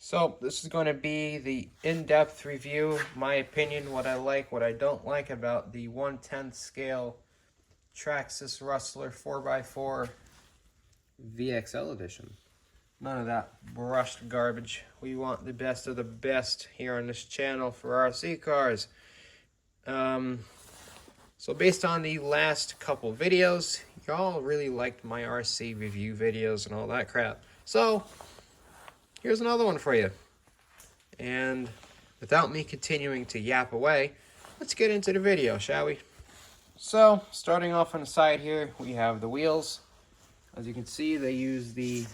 So this is going to be the in-depth review, my opinion, what I like, what I don't like about the 1/10 scale Traxxas Rustler 4x4 VXL edition. None of that brushed garbage. We want the best of the best here on this channel for RC cars. So based on the last couple videos, y'all really liked my RC review videos and all that crap. So here's another one for you. And without me continuing to yap away, let's get into the video, shall we? So, starting off on the side here, we have the wheels. As you can see, they use the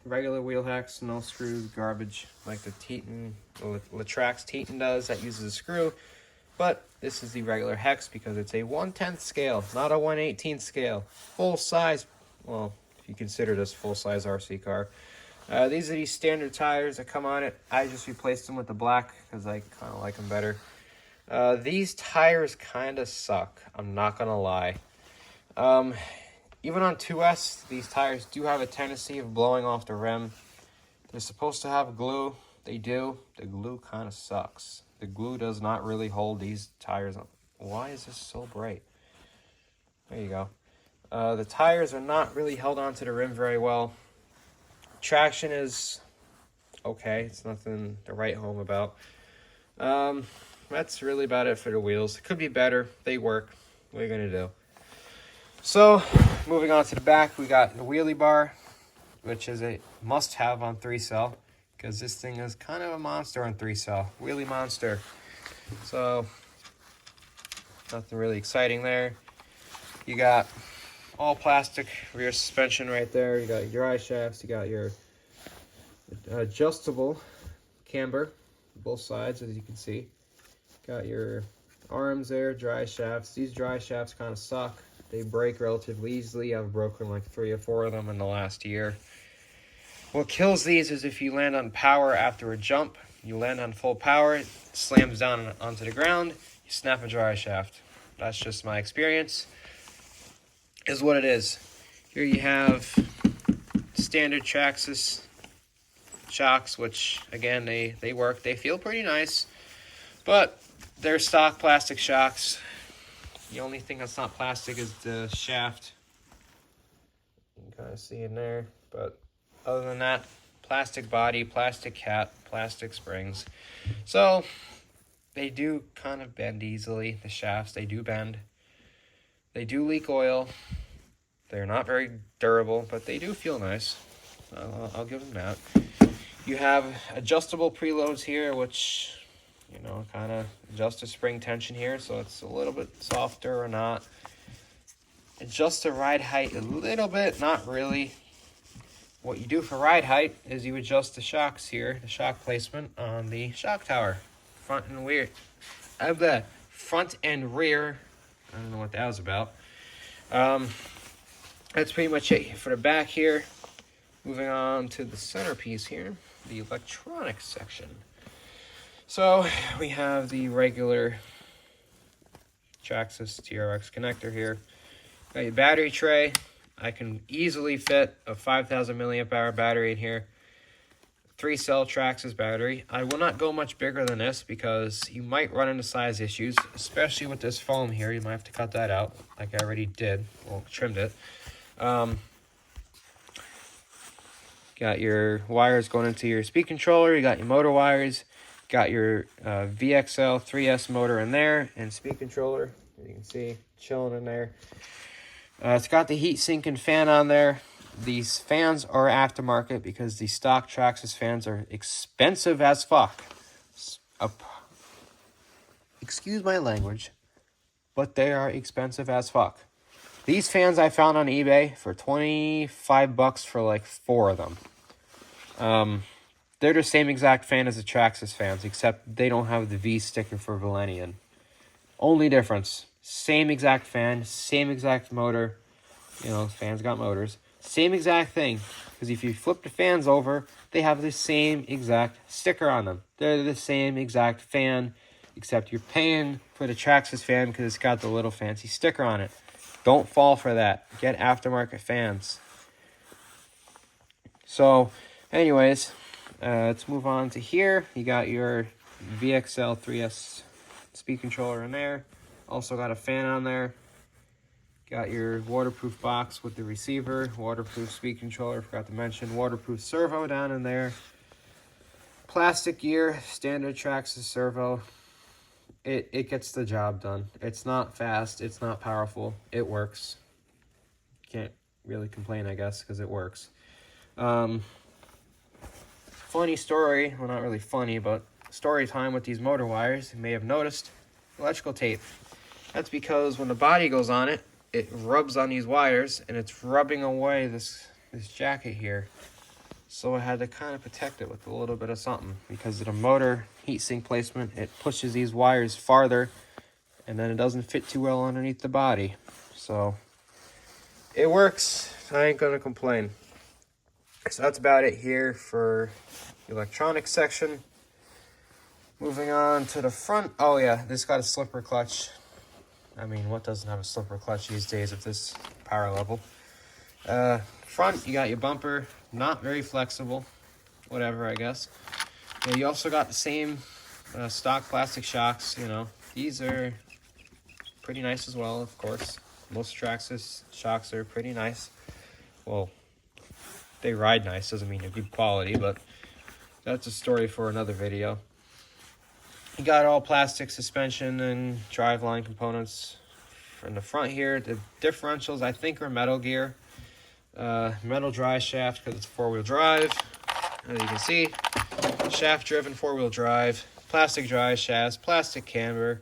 regular wheel hacks, no screws, garbage, like the Traxxas Teton does, that uses a screw. But this is the regular hex because it's a 1/10 scale, not a 1/18 scale. Full size, well, if you consider this full-size RC car. These are the standard tires that come on it. I just replaced them with the black because I kind of like them better. These tires kind of suck, I'm not going to lie. Even on 2S, these tires do have a tendency of blowing off the rim. They're supposed to have glue. They do. The glue kind of sucks. The glue does not really hold these tires on. Why is this so bright? There you go. The tires are not really held onto the rim very well. Traction is okay. It's nothing to write home about. That's really about it for the wheels. It could be better. They work. What are you going to do? So, moving on to the back, we got the wheelie bar, which is a must-have on 3-cell, because this thing is kind of a monster on 3-cell. Wheelie monster. So, nothing really exciting there. You got all plastic rear suspension right there. You got your dry shafts. You got your adjustable camber, both sides, as you can see. Got your arms there, dry shafts. These dry shafts kind of suck. They break relatively easily. I've broken like 3 or 4 of them in the last year. What kills these is if you land on power after a jump. You land on full power, it slams down onto the ground, you snap a dry shaft. That's just my experience. Is what it is. Here you have standard Traxxas shocks, which again they work. They feel pretty nice, but they're stock plastic shocks. The only thing that's not plastic is the shaft. You can kind of see in there, but other than that, plastic body, plastic cap, plastic springs. So they do kind of bend easily. The shafts, they do bend. They do leak oil. They're not very durable, but they do feel nice. I'll give them that. You have adjustable preloads here, which, you know, kind of adjust the spring tension here, so it's a little bit softer or not. Adjust the ride height a little bit, not really. What you do for ride height is you adjust the shocks here, the shock placement on the shock tower, front and rear. I have the front and rear. I don't know what that was about. That's pretty much it for the back here. Moving on to the centerpiece here, the electronics section. So we have the regular Traxxas TRX connector here. Got your battery tray. I can easily fit a 5,000 milliamp hour battery in here. 3-cell Traxxas battery. I will not go much bigger than this because you might run into size issues, especially with this foam here. You might have to cut that out, like I already did. Well, trimmed it. Got your wires going into your speed controller. You got your motor wires. Got your VXL 3S motor in there and speed controller. As you can see, chilling in there. It's got the heat sink and fan on there. These fans are aftermarket because the stock Traxxas fans are expensive as fuck. Excuse my language, but they are expensive as fuck. These fans I found on eBay for $25 for like 4 of them. They're the same exact fan as the Traxxas fans, except they don't have the V sticker for Valenian. Only difference. Same exact fan, same exact motor. You know, fans got motors. Same exact thing. Because if you flip the fans over, they have the same exact sticker on them. They're the same exact fan, except you're paying for the Traxxas fan because it's got the little fancy sticker on it. Don't fall for that. Get aftermarket fans. So, anyways, Let's move on to here. You got your VXL 3S speed controller in there. Also got a fan on there. Got your waterproof box with the receiver, waterproof speed controller, forgot to mention, waterproof servo down in there. Plastic gear, standard Traxxas servo. It gets the job done. It's not fast, it's not powerful, it works. Can't really complain, I guess, because it works. Funny story, well, not really funny, but story time with these motor wires. You may have noticed electrical tape. That's because when the body goes on it, it rubs on these wires, and it's rubbing away this jacket here. So I had to kind of protect it with a little bit of something, because of the motor heatsink placement, it pushes these wires farther, and then it doesn't fit too well underneath the body. So it works. I ain't gonna complain. So that's about it here for the electronics section. Moving on to the front. Oh yeah, this got a slipper clutch. I mean, what doesn't have a slipper clutch these days at this power level? Front, you got your bumper, not very flexible, whatever, I guess. Yeah, you also got the same stock plastic shocks, you know. These are pretty nice as well, of course. Most Traxxas shocks are pretty nice. Well, they ride nice, doesn't mean they're good quality, but that's a story for another video. You got all plastic suspension and driveline components in the front here. The differentials, I think, are metal gear. Metal dry shaft because it's four-wheel drive. As you can see, shaft-driven four-wheel drive. Plastic dry shafts, plastic camber,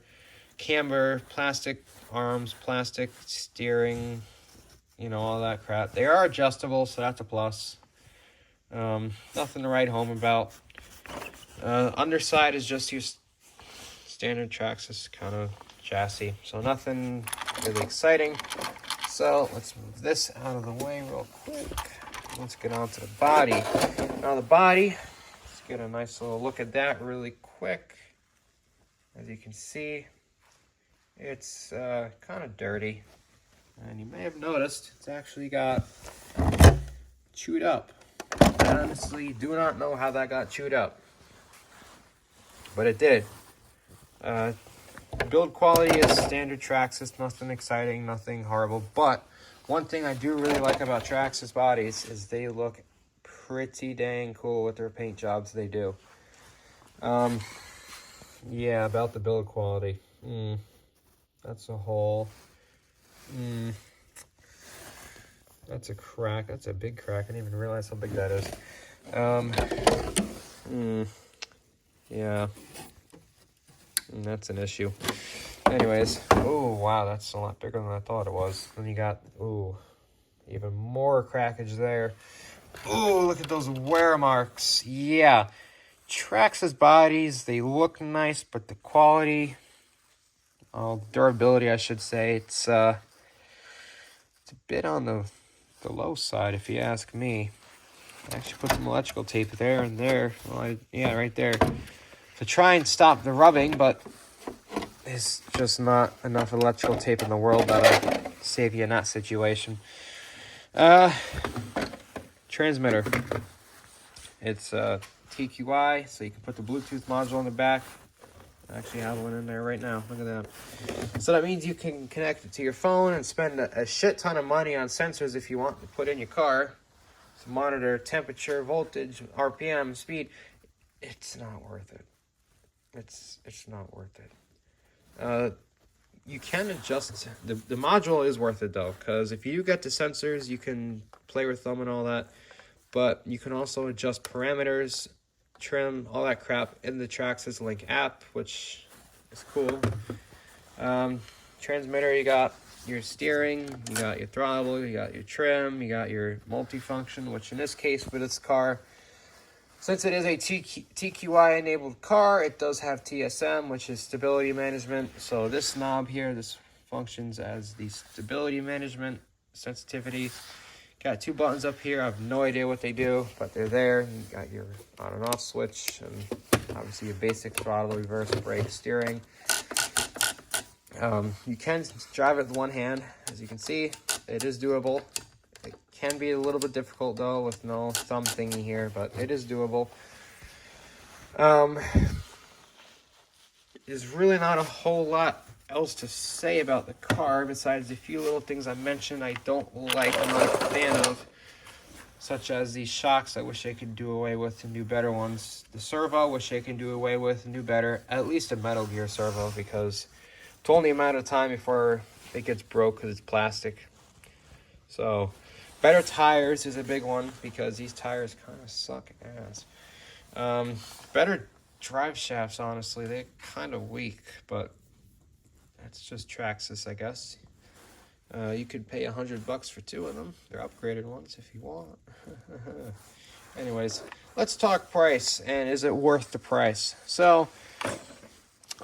plastic arms, plastic steering, you know, all that crap. They are adjustable, so that's a plus. Nothing to write home about. Underside is just your standard Traxxas kind of chassis, so nothing really exciting. So let's move this out of the way real quick. Let's get on to the body. Now the body, let's get a nice little look at that really quick. As you can see, it's kind of dirty, and you may have noticed it's actually got chewed up. I honestly do not know how that got chewed up, but it did. Build quality is standard Traxxas, nothing exciting, nothing horrible. But one thing I do really like about Traxxas bodies is they look pretty dang cool with their paint jobs they do. Yeah, about the build quality. That's a hole. That's a crack. That's a big crack. I didn't even realize how big that is. Yeah. That's an issue. Anyways, oh wow, that's a lot bigger than I thought it was. Then you got, even more crackage there. Oh, look at those wear marks. Yeah, Traxxas bodies, they look nice, but the quality, durability, I should say, it's a bit on the low side, if you ask me. I actually put some electrical tape there and there. Well, yeah, right there, to try and stop the rubbing, but there's just not enough electrical tape in the world that'll save you in that situation. Transmitter. It's TQI, so you can put the Bluetooth module in the back. I actually have one in there right now. Look at that. So that means you can connect it to your phone and spend a shit ton of money on sensors if you want to put in your car to monitor temperature, voltage, RPM, speed. It's not worth it. It's not worth it. You can adjust the module is worth it though, because if you get the sensors, you can play with them and all that, but you can also adjust parameters, trim, all that crap in the Traxxas Link app, which is cool. Transmitter, you got your steering, you got your throttle, you got your trim, you got your multifunction, which in this case for this car, since it is a TQI-enabled car, it does have TSM, which is stability management. So this knob here, this functions as the stability management sensitivity. Got two buttons up here. I have no idea what they do, but they're there. You got your on and off switch, and obviously your basic throttle, reverse, brake, steering. You can drive it with one hand, as you can see. It is doable. It can be a little bit difficult though with no thumb thingy here, but it is doable. There's really not a whole lot else to say about the car besides the few little things I mentioned I don't like, I'm not a fan of, such as these shocks. I wish they could do away with and do better ones. The servo, wish they can do away with and do better, at least a Metal Gear servo, because it's only a matter of time before it gets broke because it's plastic. So better tires is a big one, because these tires kind of suck ass. Better drive shafts, honestly, they're kind of weak, but that's just Traxxas, I guess. You could pay $100 for 2 of them. They're upgraded ones if you want. Anyways, let's talk price, and is it worth the price? So,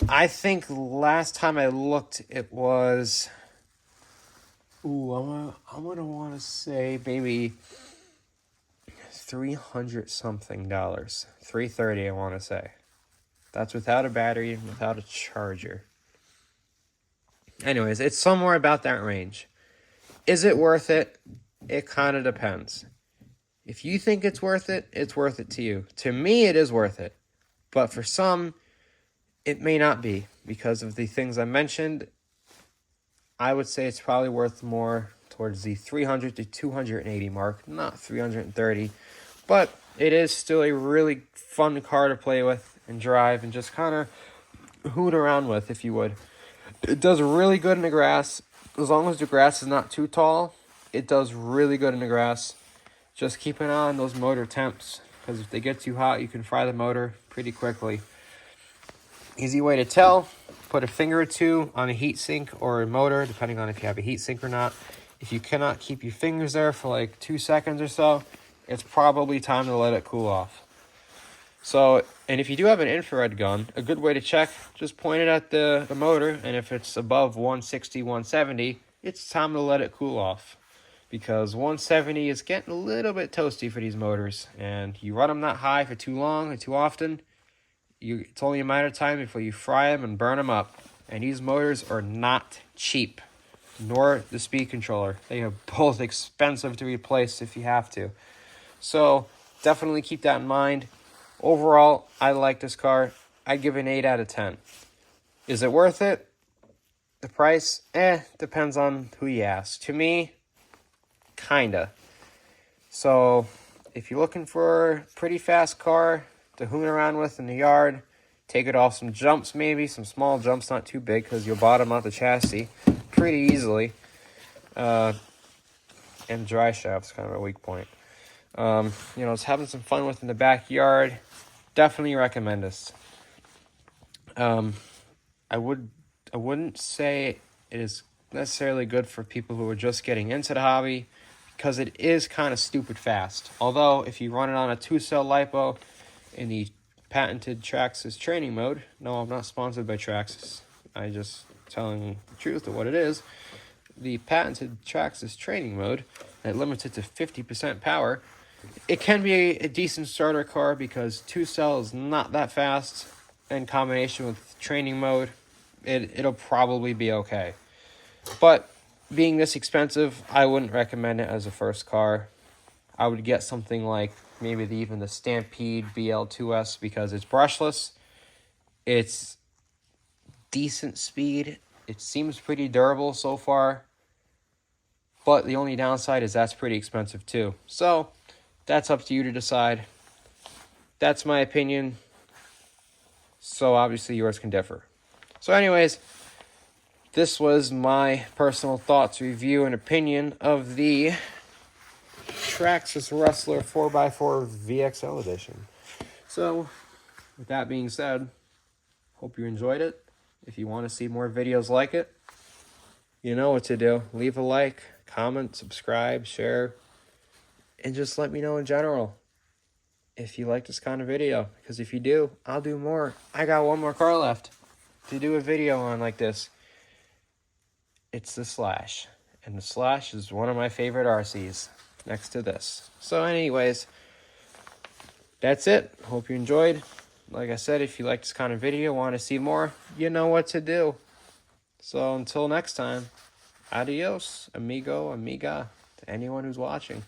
I think last time I looked, it was, I'm gonna want to say maybe $300 something, $330, I want to say. That's without a battery and without a charger. Anyways, it's somewhere about that range. Is it worth it? It kind of depends. If you think it's worth it to you. To me, it is worth it. But for some, it may not be, because of the things I mentioned. I would say it's probably worth more towards the 300 to 280 mark, not 330. But it is still a really fun car to play with and drive and just kind of hoot around with, if you would. It does really good in the grass. As long as the grass is not too tall, it does really good in the grass. Just keep an eye on those motor temps, because if they get too hot, you can fry the motor pretty quickly. Easy way to tell, put a finger or two on a heat sink or a motor, depending on if you have a heat sink or not. If you cannot keep your fingers there for like 2 seconds or so, it's probably time to let it cool off. So, and if you do have an infrared gun, a good way to check, just point it at the motor, and if it's above 160, 170, it's time to let it cool off. Because 170 is getting a little bit toasty for these motors, and you run them that high for too long or too often, it's only a matter of time before you fry them and burn them up. And these motors are not cheap, nor the speed controller. They are both expensive to replace if you have to. So definitely keep that in mind. Overall, I like this car. I give it an 8 out of 10. Is it worth it? The price? Depends on who you ask. To me, kinda. So, if you're looking for a pretty fast car to hoon around with in the yard, take it off some jumps maybe, some small jumps, not too big, because you'll bottom out the chassis pretty easily. And dry shaft's kind of a weak point. It's having some fun with in the backyard. Definitely recommend this. I wouldn't say it is necessarily good for people who are just getting into the hobby, because it is kind of stupid fast. Although, if you run it on a 2-cell LiPo in the patented Traxxas training mode, no, I'm not sponsored by Traxxas. I just telling the truth of what it is. The patented Traxxas training mode that limits it to 50% power. It can be a decent starter car, because 2-cell is not that fast. In combination with training mode, it'll probably be okay. But being this expensive, I wouldn't recommend it as a first car. I would get something like maybe even the Stampede BL2S, because it's brushless. It's decent speed. It seems pretty durable so far. But the only downside is that's pretty expensive too. So that's up to you to decide. That's my opinion. So obviously yours can differ. So anyways, this was my personal thoughts, review, and opinion of the Traxxas Rustler 4x4 VXL edition. So, with that being said, hope you enjoyed it. If you want to see more videos like it, you know what to do. Leave a like, comment, subscribe, share, and just let me know in general if you like this kind of video. Because if you do, I'll do more. I got one more car left to do a video on like this. It's the Slash. And the Slash is one of my favorite RCs next to this. So anyways, that's it. Hope you enjoyed. Like I said, if you like this kind of video, want to see more, you know what to do. So until next time, adios, amigo, amiga, to anyone who's watching.